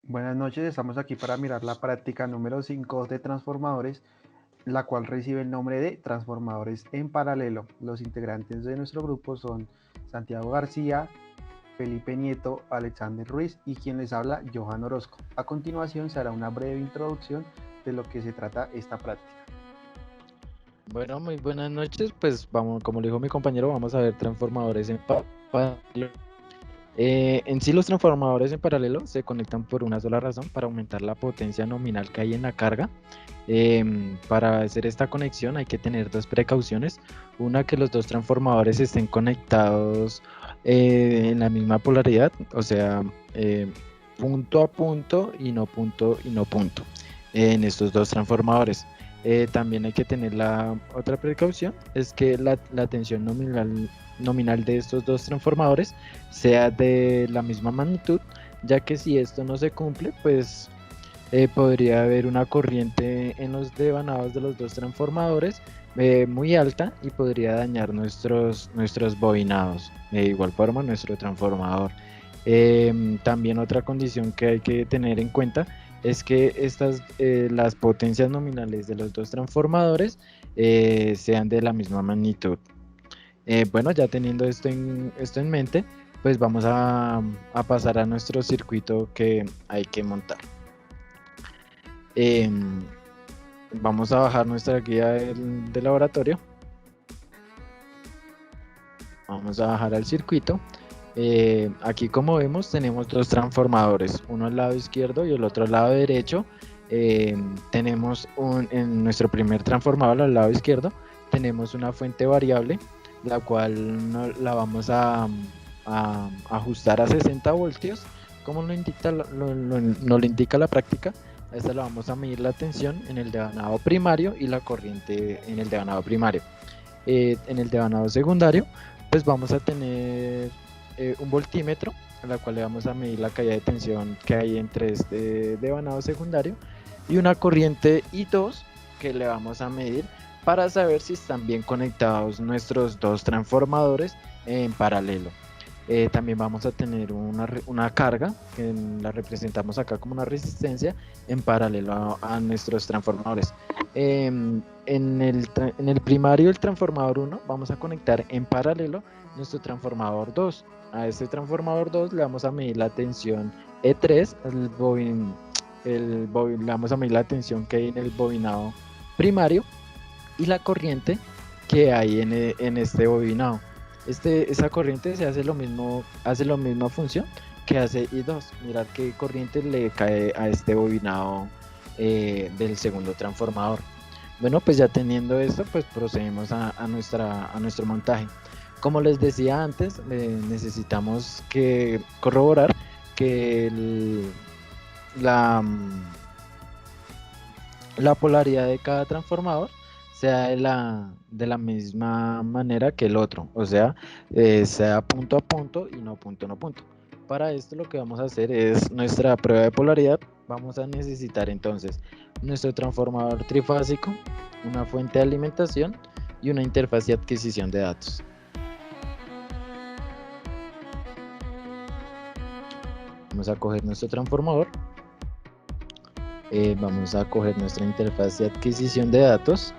Buenas noches, estamos aquí para mirar la práctica número 5 de transformadores, la cual recibe el nombre de transformadores en paralelo. Los integrantes de nuestro grupo son Santiago García, Felipe Nieto, Alexander Ruiz y quien les habla, Johan Orozco. A continuación se hará una breve introducción de lo que se trata esta práctica. Bueno, muy buenas noches. Pues vamos, como le dijo mi compañero, vamos a ver transformadores en paralelo. En sí, los transformadores en paralelo se conectan por una sola razón, para aumentar la potencia nominal que hay en la carga. Para hacer esta conexión hay que tener dos precauciones. Una, que los dos transformadores estén conectados en la misma polaridad, o sea, punto a punto y no punto y no punto en estos dos transformadores. También hay que tener la otra precaución, es que la tensión nominal de estos dos transformadores sea de la misma magnitud, ya que si esto no se cumple, pues podría haber una corriente en los devanados de los dos transformadores muy alta y podría dañar nuestros bobinados. De igual forma, nuestro transformador. También otra condición que hay que tener en cuenta es que las potencias nominales de los dos transformadores sean de la misma magnitud. Bueno, ya teniendo esto en mente, pues vamos a pasar a nuestro circuito que hay que montar. Em, Vamos a bajar nuestra guía del laboratorio. Vamos a bajar al circuito. Aquí, como vemos, tenemos dos transformadores, uno al lado izquierdo y el otro al lado derecho. Tenemos en nuestro primer transformador al lado izquierdo tenemos una fuente variable, la cual la vamos a ajustar a 60 voltios, como nos lo indica la práctica. A esta la vamos a medir la tensión en el devanado primario y la corriente en el devanado primario. En el devanado secundario, pues vamos a tener un voltímetro, a la cual le vamos a medir la caída de tensión que hay entre este devanado secundario, y una corriente I2 que le vamos a medir para saber si están bien conectados nuestros dos transformadores en paralelo. También vamos a tener una carga, que la representamos acá como una resistencia, en paralelo a nuestros transformadores. En el primario, el transformador 1, vamos a conectar en paralelo nuestro transformador 2. A este transformador 2 le vamos a medir la tensión E3, le vamos a medir la tensión que hay en el bobinado primario y la corriente que hay en este bobinado. Esa corriente hace la misma función que hace I2. Mirar qué corriente le cae a este bobinado del segundo transformador. Bueno, pues ya teniendo esto, pues procedemos a nuestro montaje. Como les decía antes, necesitamos corroborar que la polaridad de cada transformador sea de la misma manera que el otro, o sea, sea punto a punto y no punto a no punto. Para esto lo que vamos a hacer es nuestra prueba de polaridad. Vamos a necesitar entonces nuestro transformador trifásico, una fuente de alimentación y una interfaz de adquisición de datos. Vamos a coger nuestro transformador, vamos a coger nuestra interfaz de adquisición de datos.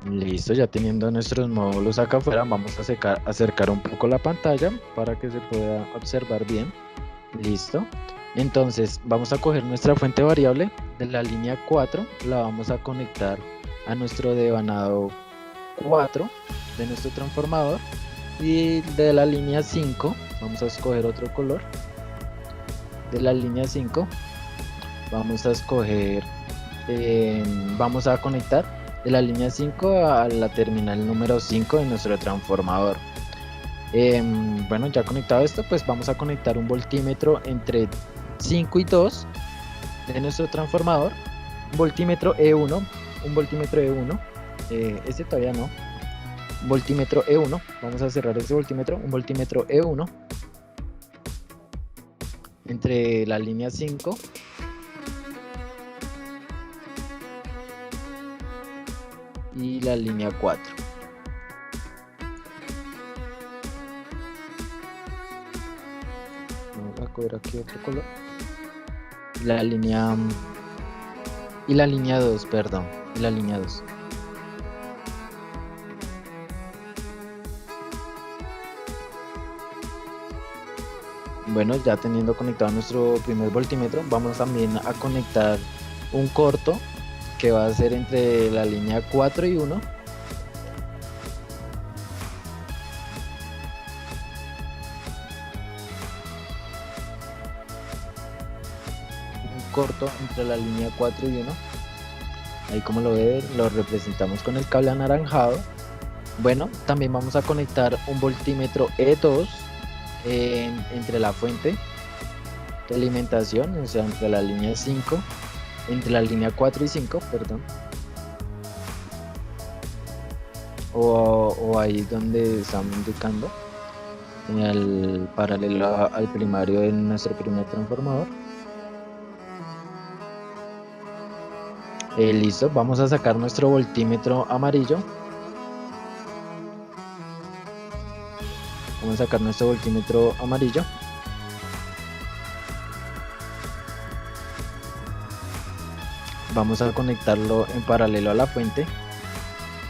Listo, ya teniendo nuestros módulos acá afuera, vamos a acercar un poco la pantalla para que se pueda observar bien. Listo. Entonces vamos a coger nuestra fuente variable de la línea 4, la vamos a conectar a nuestro devanado 4 de nuestro transformador, y de la línea 5 vamos a escoger otro color. De la línea 5 vamos a escoger, vamos a conectar de la línea 5 a la terminal número 5 de nuestro transformador. Bueno, ya conectado esto, pues vamos a conectar un voltímetro entre 5 y 2 de nuestro transformador, un voltímetro E1, este todavía no, voltímetro E1, vamos a cerrar ese voltímetro, un voltímetro E1 entre la línea 5 y la línea 4. Vamos a escoger aquí otro color. La línea y la línea 2, perdón, y la línea 2. Bueno, ya teniendo conectado nuestro primer voltímetro, vamos también a conectar un corto que va a ser entre la línea 4 y 1. Corto entre la línea 4 y 1. Ahí, como lo ven, lo representamos con el cable anaranjado. Bueno, también vamos a conectar un voltímetro E2 entre la fuente de alimentación, o sea, entre la línea 5, entre la línea 4 y 5, perdón. O ahí donde estamos indicando, en el paralelo al primario de nuestro primer transformador. Listo, vamos a sacar nuestro voltímetro amarillo. Vamos a sacar nuestro voltímetro amarillo. Vamos a conectarlo en paralelo a la fuente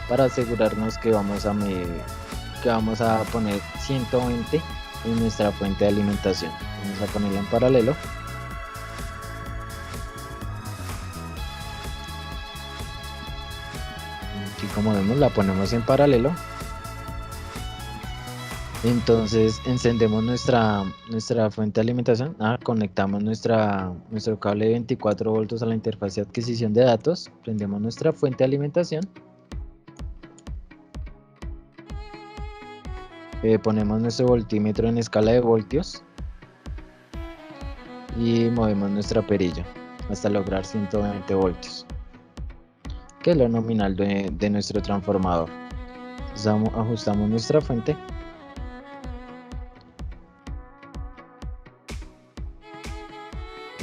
para asegurarnos que vamos a poner 120 en nuestra fuente de alimentación. Vamos a ponerla en paralelo. Aquí, como vemos, la ponemos en paralelo. Entonces encendemos nuestra fuente de alimentación. Conectamos nuestro cable de 24 voltios a la interfaz de adquisición de datos. Prendemos nuestra fuente de alimentación. Ponemos nuestro voltímetro en escala de voltios. Y movemos nuestra perilla hasta lograr 120 voltios. Que es lo nominal de nuestro transformador. Entonces, ajustamos nuestra fuente.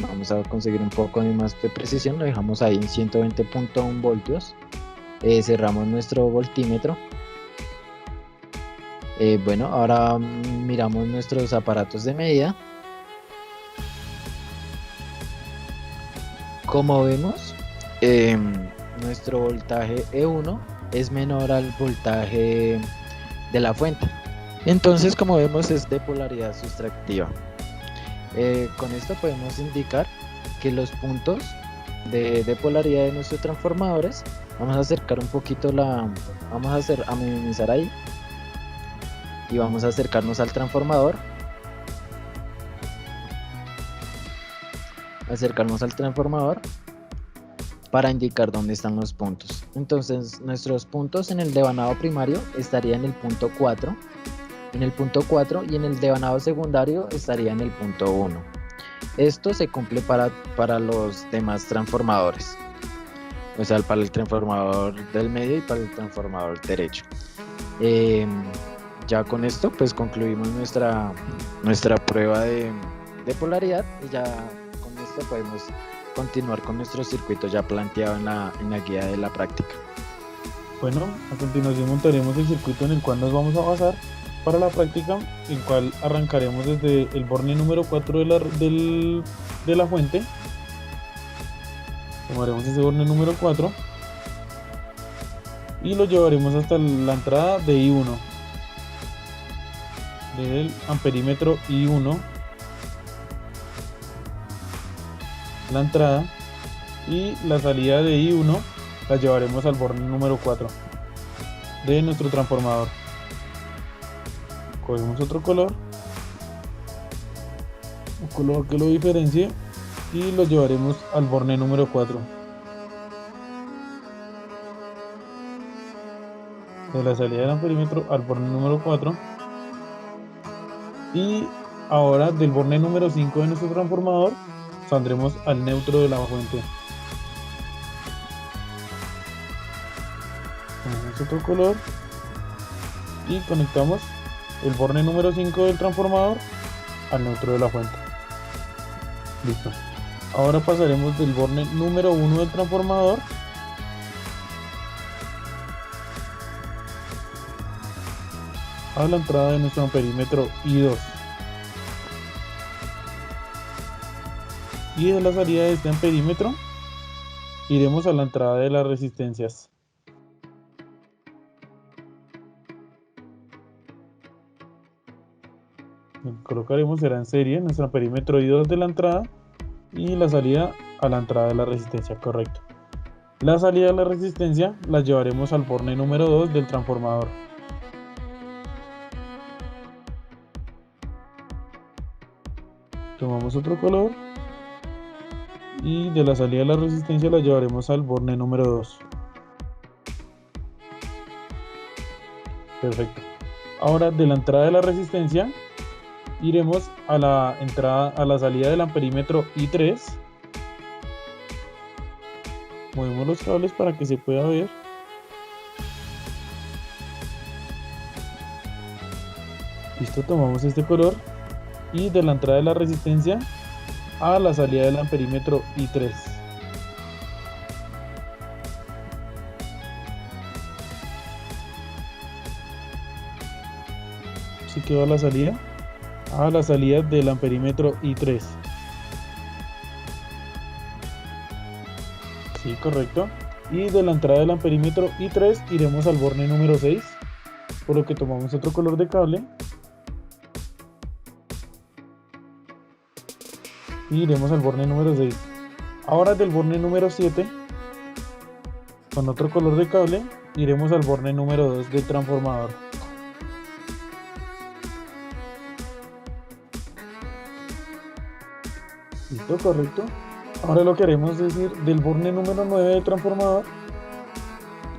Vamos a conseguir un poco más de precisión, lo dejamos ahí en 120.1 voltios. Cerramos nuestro voltímetro. Bueno, ahora miramos nuestros aparatos de medida. Como vemos, nuestro voltaje E1 es menor al voltaje de la fuente. Entonces, como vemos, es de polaridad sustractiva. Con esto podemos indicar que los puntos de polaridad de nuestros transformadores, vamos a acercar un poquito vamos a minimizar ahí y vamos a acercarnos al transformador. Para indicar dónde están los puntos. Entonces, nuestros puntos en el devanado primario estarían en el punto 4. En el punto 4 y en el devanado secundario estaría en el punto 1. Esto se cumple para los demás transformadores, o sea, para el transformador del medio y para el transformador derecho. Ya con esto pues concluimos nuestra prueba de polaridad, y ya con esto podemos continuar con nuestro circuito ya planteado en la guía de la práctica. Bueno, a continuación montaremos el circuito en el cual nos vamos a basar para la práctica, el cual arrancaremos desde el borne número 4 de la fuente. Tomaremos ese borne número 4 y lo llevaremos hasta la entrada de I1, del amperímetro I1, la entrada, y la salida de I1 la llevaremos al borne número 4 de nuestro transformador. Cogemos otro color, un color que lo diferencie, y lo llevaremos al borne número 4. De la salida del amperímetro al borne número 4. Y ahora del borne número 5 de nuestro transformador saldremos al neutro de la fuente. Ponemos otro color y conectamos el borne número 5 del transformador al neutro de la fuente. Listo. Ahora pasaremos del borne número 1 del transformador a la entrada de nuestro amperímetro I2. Y de la salida de este amperímetro iremos a la entrada de las resistencias. Lo que colocaremos será en serie nuestro amperímetro I2 de la entrada y la salida a la entrada de la resistencia, correcto. La salida de la resistencia la llevaremos al borne número 2 del transformador. Tomamos otro color y de la salida de la resistencia la llevaremos al borne número 2. Perfecto. Ahora de la entrada de la resistencia iremos a la salida del amperímetro I3. Movemos los cables para que se pueda ver. Listo, tomamos este color y de la entrada de la resistencia a la salida del amperímetro I3. Así quedó la salida a la salida del amperímetro I3. Sí, correcto. Y de la entrada del amperímetro I3 iremos al borne número 6, por lo que tomamos otro color de cable y iremos al borne número 6. Ahora del borne número 7, con otro color de cable, iremos al borne número 2 del transformador. Listo, correcto. Ahora lo que haremos es decir del borne número 9 del transformador,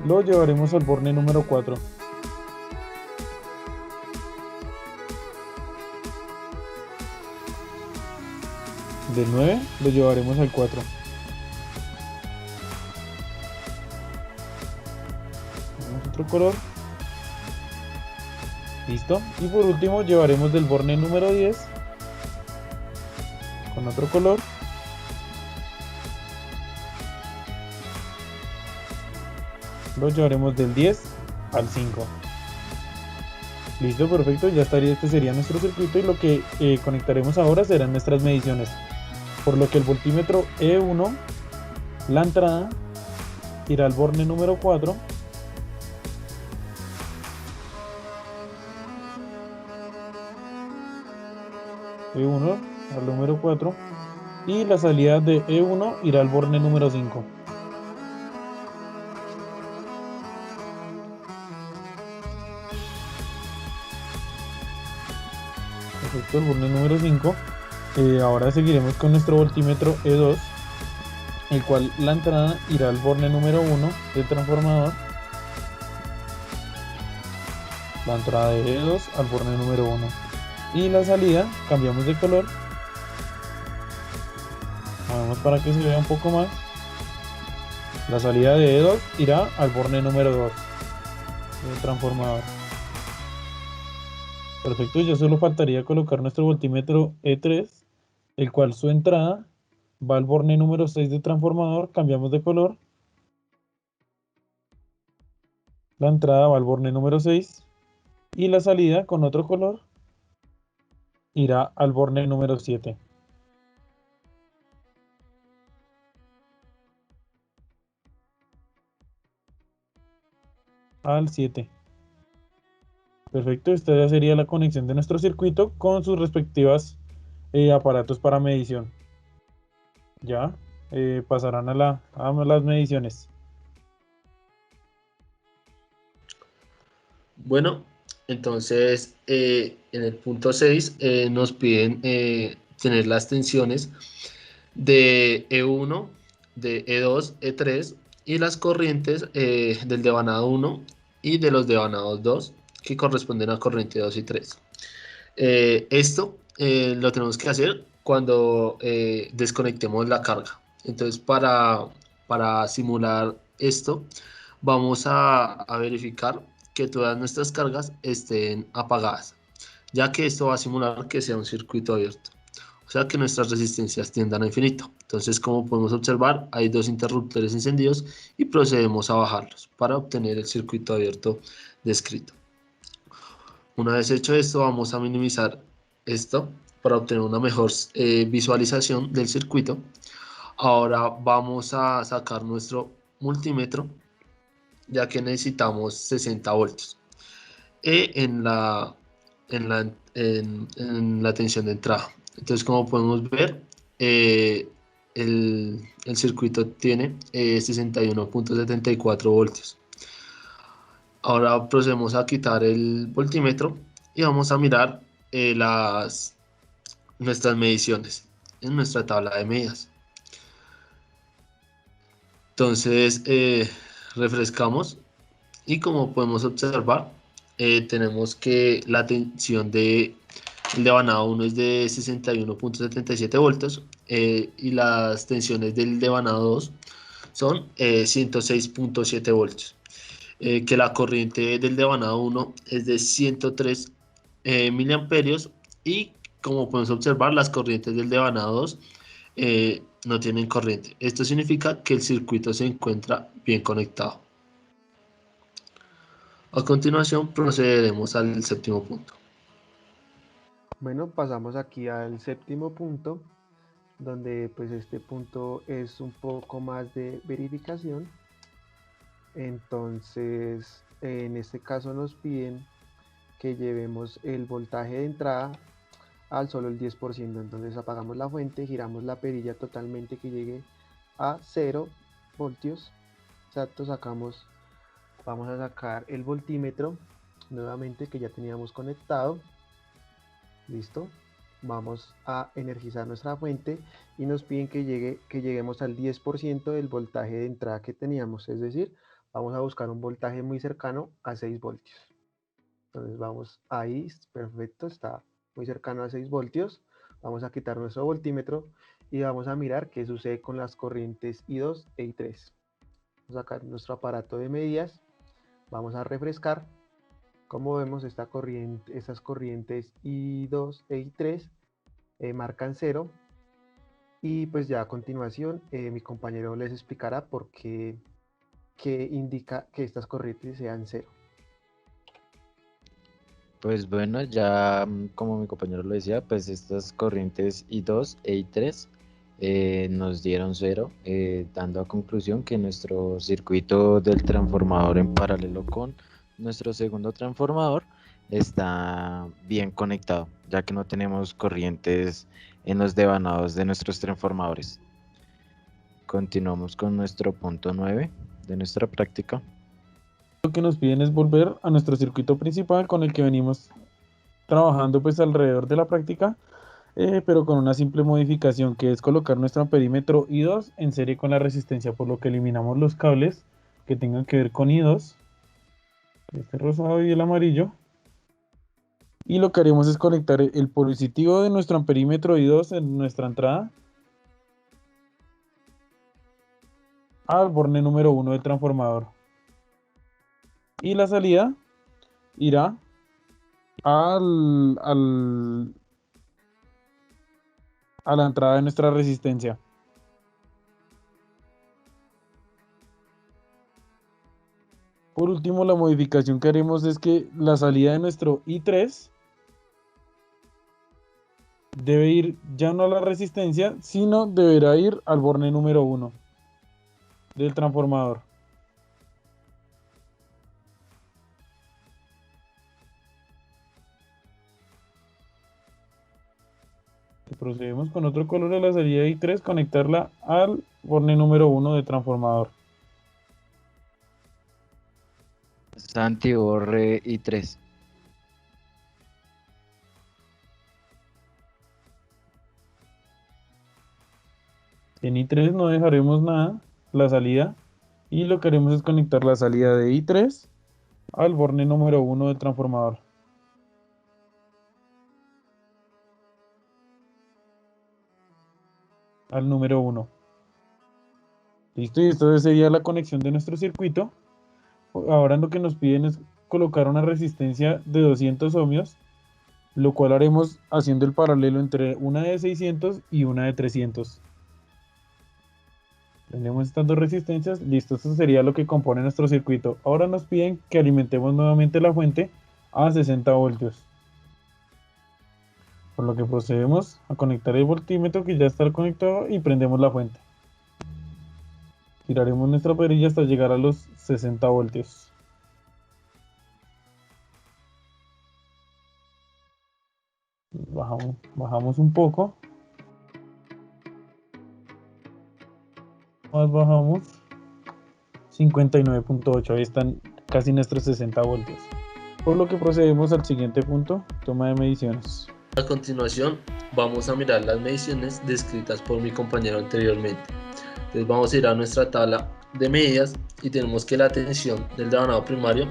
lo llevaremos al borne número 4. Del 9 lo llevaremos al 4. Tenemos otro color. Listo. Y por último llevaremos del borne número 10 con otro color. Lo llevaremos del 10 al 5. Listo, perfecto, ya estaría, este sería nuestro circuito y lo que conectaremos ahora serán nuestras mediciones. Por lo que el voltímetro E1, la entrada, irá al borne número 4. E1 al número 4 y la salida de E1 irá al borne número 5. Perfecto, el borne número 5. Ahora seguiremos con nuestro voltímetro E2, el cual la entrada irá al borne número 1 del transformador. La entrada de E2 al borne número 1. Y la salida, cambiamos de color. Movemos para que se vea un poco más. La salida de E2 irá al borne número 2 del transformador. Perfecto, ya solo faltaría colocar nuestro voltímetro E3, el cual su entrada va al borne número 6 del transformador. Cambiamos de color. La entrada va al borne número 6 y la salida con otro color irá al borne número 7. Al 7. Perfecto, esta ya sería la conexión de nuestro circuito con sus respectivas aparatos para medición. Ya pasarán a las mediciones. Bueno, entonces en el punto 6 nos piden tener las tensiones de E1, de E2, E3 y las corrientes del devanado 1 y de los devanados 2 que corresponden a corriente 2 y 3. Esto lo tenemos que hacer cuando desconectemos la carga. Entonces para simular esto vamos a verificar que todas nuestras cargas estén apagadas, ya que esto va a simular que sea un circuito abierto, o sea que nuestras resistencias tiendan a infinito. Entonces, como podemos observar, hay dos interruptores encendidos y procedemos a bajarlos para obtener el circuito abierto descrito. Una vez hecho esto, vamos a minimizar esto para obtener una mejor visualización del circuito. Ahora vamos a sacar nuestro multímetro, ya que necesitamos 60 voltios en la tensión de entrada. Entonces, como podemos ver, el circuito tiene 61.74 voltios. Ahora procedemos a quitar el voltímetro y vamos a mirar nuestras mediciones en nuestra tabla de medidas. Entonces, refrescamos y como podemos observar, tenemos que la tensión del devanado 1 es de 61.77 voltios y las tensiones del devanado 2 son 106.7 voltios. Que la corriente del devanado 1 es de 103 miliamperios y como podemos observar, las corrientes del devanado 2 no tienen corriente. Esto significa que el circuito se encuentra bien conectado. A continuación procederemos al séptimo punto. Bueno, pasamos aquí al séptimo punto, donde pues este punto es un poco más de verificación. Entonces, en este caso nos piden que llevemos el voltaje de entrada al solo el 10%. Entonces apagamos la fuente, giramos la perilla totalmente que llegue a 0 voltios. Exacto, vamos a sacar el voltímetro nuevamente que ya teníamos conectado. Listo. Vamos a energizar nuestra fuente y nos piden que lleguemos al 10% del voltaje de entrada que teníamos, es decir, vamos a buscar un voltaje muy cercano a 6 voltios. Entonces vamos ahí, perfecto, está muy cercano a 6 voltios. Vamos a quitar nuestro voltímetro y vamos a mirar qué sucede con las corrientes I2 e I3. Vamos a sacar nuestro aparato de medidas, vamos a refrescar. Como vemos, estas corrientes I2 e I3 marcan 0 y pues ya a continuación mi compañero les explicará por qué indica que estas corrientes sean 0. Pues bueno, ya como mi compañero lo decía, pues estas corrientes I2 e I3 nos dieron 0, dando a conclusión que nuestro circuito del transformador en paralelo con nuestro segundo transformador está bien conectado, ya que no tenemos corrientes en los devanados de nuestros transformadores. Continuamos con nuestro punto 9 de nuestra práctica. Lo que nos piden es volver a nuestro circuito principal con el que venimos trabajando pues alrededor de la práctica, pero con una simple modificación, que es colocar nuestro amperímetro I2 en serie con la resistencia, por lo que eliminamos los cables que tengan que ver con I2, este rosado y el amarillo, y lo que haremos es conectar el positivo de nuestro amperímetro I2 en nuestra entrada al borne número 1 del transformador, y la salida irá a la entrada de nuestra resistencia. Por último, la modificación que haremos es que la salida de nuestro I3 debe ir ya no a la resistencia, sino deberá ir al borne número 1 del transformador. Procedemos con otro color a la salida de I3, conectarla al borne número 1 del transformador. Santi, borre I3. En I3 no dejaremos nada, la salida, y lo que haremos es conectar la salida de I3 al borne número 1 del transformador. Al número 1. Listo, y esto sería la conexión de nuestro circuito. Ahora lo que nos piden es colocar una resistencia de 200 ohmios, lo cual haremos haciendo el paralelo entre una de 600 y una de 300. Tenemos estas dos resistencias, listo, esto sería lo que compone nuestro circuito. Ahora nos piden que alimentemos nuevamente la fuente a 60 voltios. por lo que procedemos a conectar el voltímetro que ya está conectado y prendemos la fuente. Giraremos nuestra perilla hasta llegar a los 60 voltios. Bajamos un poco. Más bajamos. 59.8, ahí están casi nuestros 60 voltios. Por lo que procedemos al siguiente punto, toma de mediciones. A continuación, vamos a mirar las mediciones descritas por mi compañero anteriormente. Entonces vamos a ir a nuestra tabla de medidas y tenemos que la tensión del devanado primario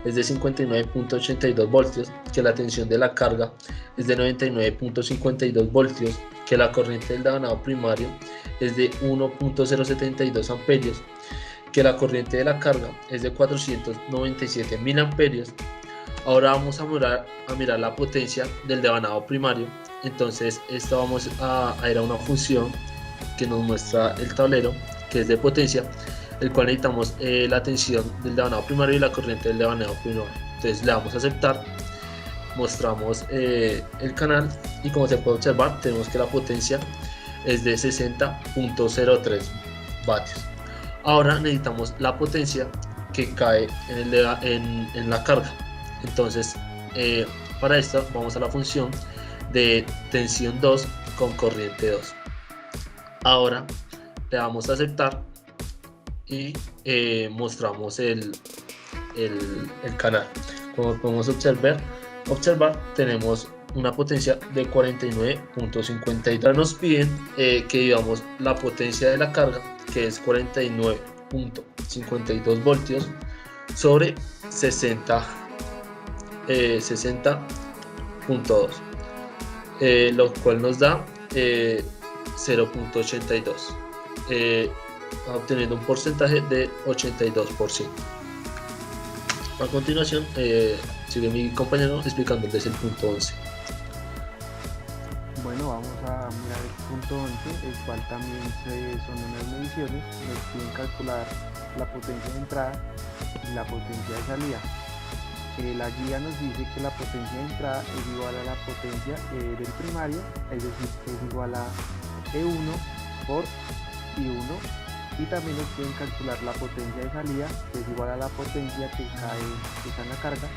es de 59.82 voltios, que la tensión de la carga es de 99.52 voltios, que la corriente del devanado primario es de 1.072 amperios, que la corriente de la carga es de 497 mil amperios. Ahora vamos a mirar la potencia del devanado primario. Entonces esto vamos a ir a una función que nos muestra el tablero, que es de potencia, el cual necesitamos la tensión del devanado primario y la corriente del devanado primario. Entonces le damos a aceptar, mostramos el canal y como se puede observar tenemos que la potencia es de 60.03 vatios. Ahora necesitamos la potencia que cae en la carga. Entonces para esto vamos a la función de tensión 2 con corriente 2. Ahora le damos a aceptar y mostramos el canal. Como podemos observar tenemos una potencia de 49.52. Nos piden que digamos la potencia de la carga, que es 49.52 voltios sobre 60.2, lo cual nos da 0.82, obteniendo un porcentaje de 82%. A continuación sigue mi compañero explicándoles el punto 11. Bueno, vamos a mirar el punto 11, el cual también son unas mediciones. Nos piden calcular la potencia de entrada y la potencia de salida. La guía nos dice que la potencia de entrada es igual a la potencia del primario, es decir, es igual a E1 por I1, y también nos pueden calcular la potencia de salida, que es igual a la potencia que está en la carga,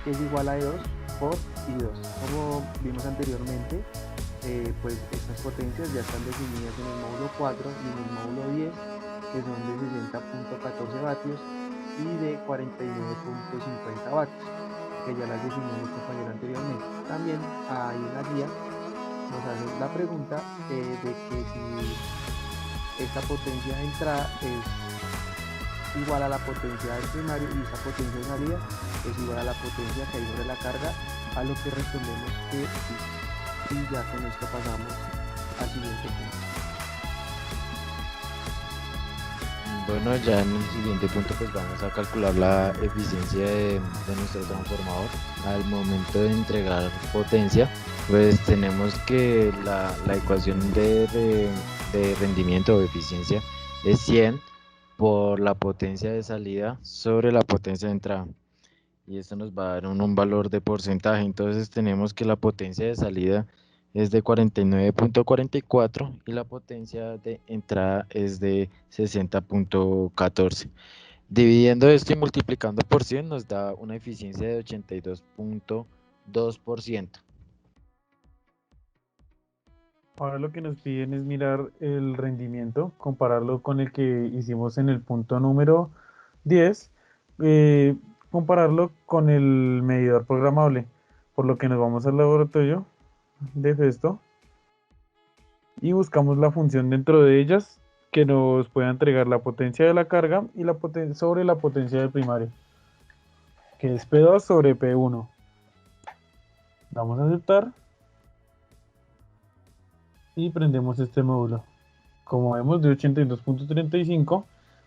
que es igual a E2 por I2. Como vimos anteriormente, pues estas potencias ya están definidas en el módulo 4 y en el módulo 10, que son de 60.14 vatios y de 49.50 vatios, que ya las definió mi compañero anteriormente. También ahí en la guía nos hace la pregunta de que si esta potencia de entrada es igual a la potencia del primario y esa potencia de salida es igual a la potencia que hay sobre la carga, a lo que respondemos que sí. Y ya con esto pasamos al siguiente punto. Bueno, ya en el siguiente punto pues vamos a calcular la eficiencia de nuestro transformador. Al momento de entregar potencia, pues tenemos que la ecuación de rendimiento o eficiencia es 100 por la potencia de salida sobre la potencia de entrada. Y esto nos va a dar un valor de porcentaje. Entonces tenemos que la potencia de salida es de 49.44 y la potencia de entrada es de 60.14. Dividiendo esto y multiplicando por 100 nos da una eficiencia de 82.2%. Ahora lo que nos piden es mirar el rendimiento, compararlo con el que hicimos en el punto número 10, compararlo con el medidor programable, por lo que nos vamos al laboratorio de Festo y buscamos la función dentro de ellas que nos pueda entregar la potencia de la carga y la sobre la potencia del primario, que es P2 sobre P1. Vamos a aceptar y prendemos este módulo. Como vemos, de 82.35,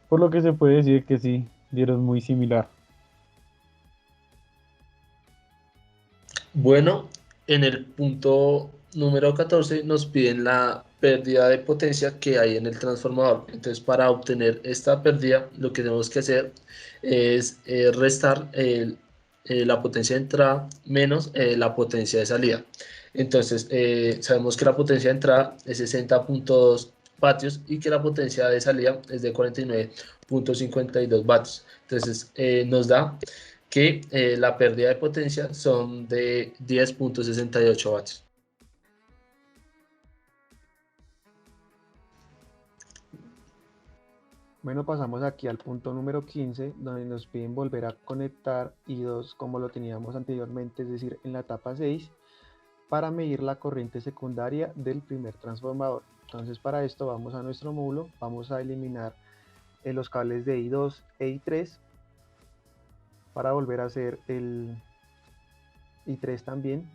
por lo que se puede decir que sí, dieron muy similar. Bueno, en el punto número 14 nos piden la pérdida de potencia que hay en el transformador. Entonces, para obtener esta pérdida, lo que tenemos que hacer es restar la potencia de entrada menos la potencia de salida. Entonces, sabemos que la potencia de entrada es 60.2 vatios y que la potencia de salida es de 49.52 vatios. Entonces, nos da que la pérdida de potencia son de 10.68 vatios. Bueno, pasamos aquí al punto número 15, donde nos piden volver a conectar I2 como lo teníamos anteriormente, es decir, en la etapa 6, para medir la corriente secundaria del primer transformador. Entonces, para esto vamos a nuestro módulo, vamos a eliminar los cables de I2 e I3 para volver a hacer el I3 también,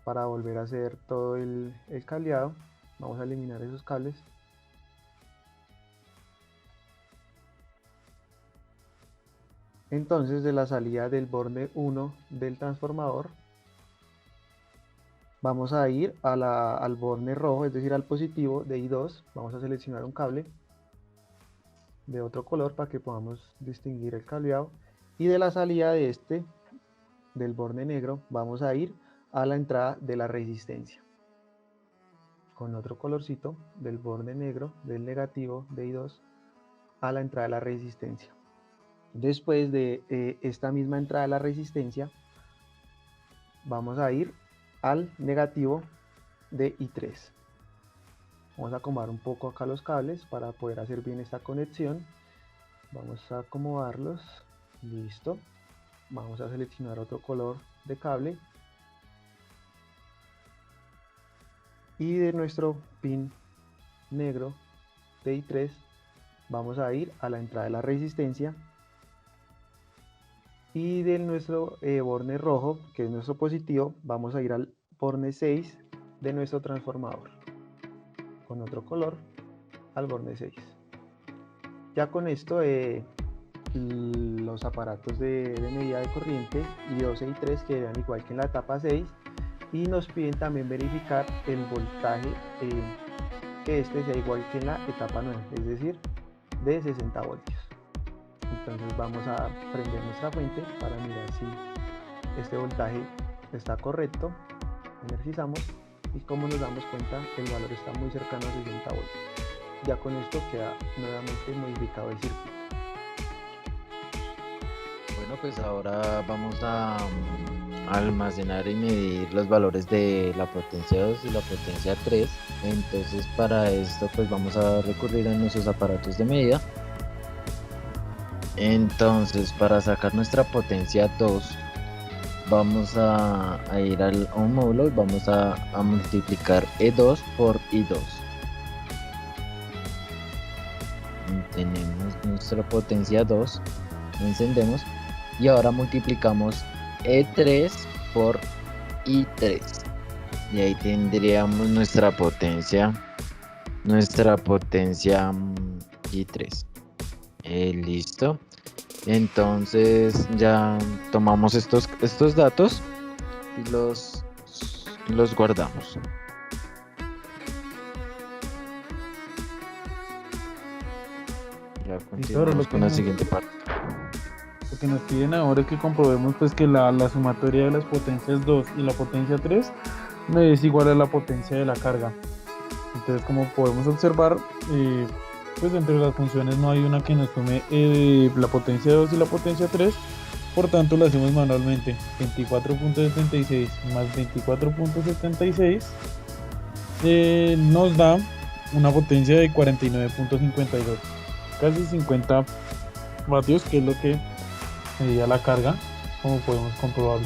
para volver a hacer todo el cableado. Vamos a eliminar esos cables. Entonces, de la salida del borne 1 del transformador, vamos a ir al borne rojo, es decir, al positivo de I2. Vamos a seleccionar un cable de otro color para que podamos distinguir el cableado. Y de la salida de del borne negro, vamos a ir a la entrada de la resistencia. Con otro colorcito, del borne negro, del negativo de I2, a la entrada de la resistencia. Después de esta misma entrada de la resistencia, vamos a ir al negativo de I3. Vamos a acomodar un poco acá los cables para poder hacer bien esta conexión. Vamos a acomodarlos. Listo. Vamos a seleccionar otro color de cable. Y de nuestro pin negro de I3, vamos a ir a la entrada de la resistencia. Y de nuestro borne rojo, que es nuestro positivo, vamos a ir al borne 6 de nuestro transformador. Con otro color, al borne 6. Ya con esto, los aparatos de medida de corriente, I2 y I3, quedan igual que en la etapa 6. Y nos piden también verificar el voltaje, que sea igual que en la etapa 9, es decir, de 60 voltios. Entonces vamos a prender nuestra fuente para mirar si este voltaje está correcto. Energizamos y como nos damos cuenta, el valor está muy cercano a 60 voltios. Ya con esto queda nuevamente modificado el circuito. Bueno, pues ahora vamos a almacenar y medir los valores de la potencia 2 y la potencia 3. Entonces, para esto pues vamos a recurrir a nuestros aparatos de medida. Entonces, para sacar nuestra potencia 2, vamos a ir a un módulo y vamos a multiplicar E2 por I2. Tenemos nuestra potencia 2, lo encendemos y ahora multiplicamos E3 por I3 y ahí tendríamos nuestra potencia I3. Listo. Entonces ya tomamos estos datos y los guardamos. Ya continuamos con la siguiente parte. Lo que nos piden ahora es que comprobemos pues que la sumatoria de las potencias 2 y la potencia 3 es igual a la potencia de la carga. Entonces, como podemos observar, pues entre las funciones no hay una que nos sume la potencia 2 y la potencia 3, por tanto lo hacemos manualmente. 24.76 más 24.76 nos da una potencia de 49.52, casi 50 vatios, que es lo que medía la carga, como podemos comprobar.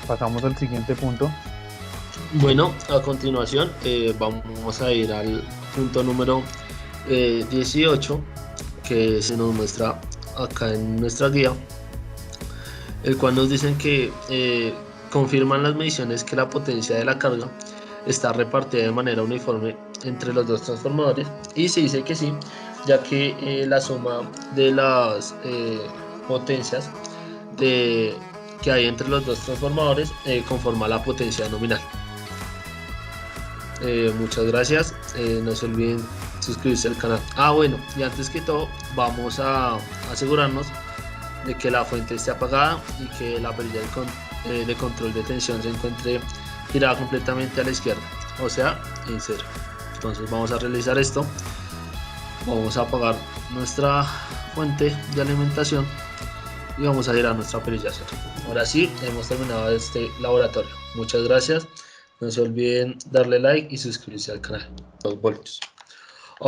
Pasamos al siguiente punto. Bueno, a continuación vamos a ir al punto número 18, que se nos muestra acá en nuestra guía, el cual nos dicen que confirman las mediciones que la potencia de la carga está repartida de manera uniforme entre los dos transformadores, y se dice que sí, ya que la suma de las potencias que hay entre los dos transformadores conforma la potencia nominal. Muchas gracias, no se olviden suscribirse al canal. Bueno, y antes que todo vamos a asegurarnos de que la fuente esté apagada y que la perilla de control de tensión se encuentre girada completamente a la izquierda, o sea, en cero. Entonces vamos a realizar esto. Vamos a apagar nuestra fuente de alimentación y vamos a girar nuestra perilla cero. Ahora sí, hemos terminado este laboratorio. Muchas gracias. No se olviden darle like y suscribirse al canal. 2 voltios.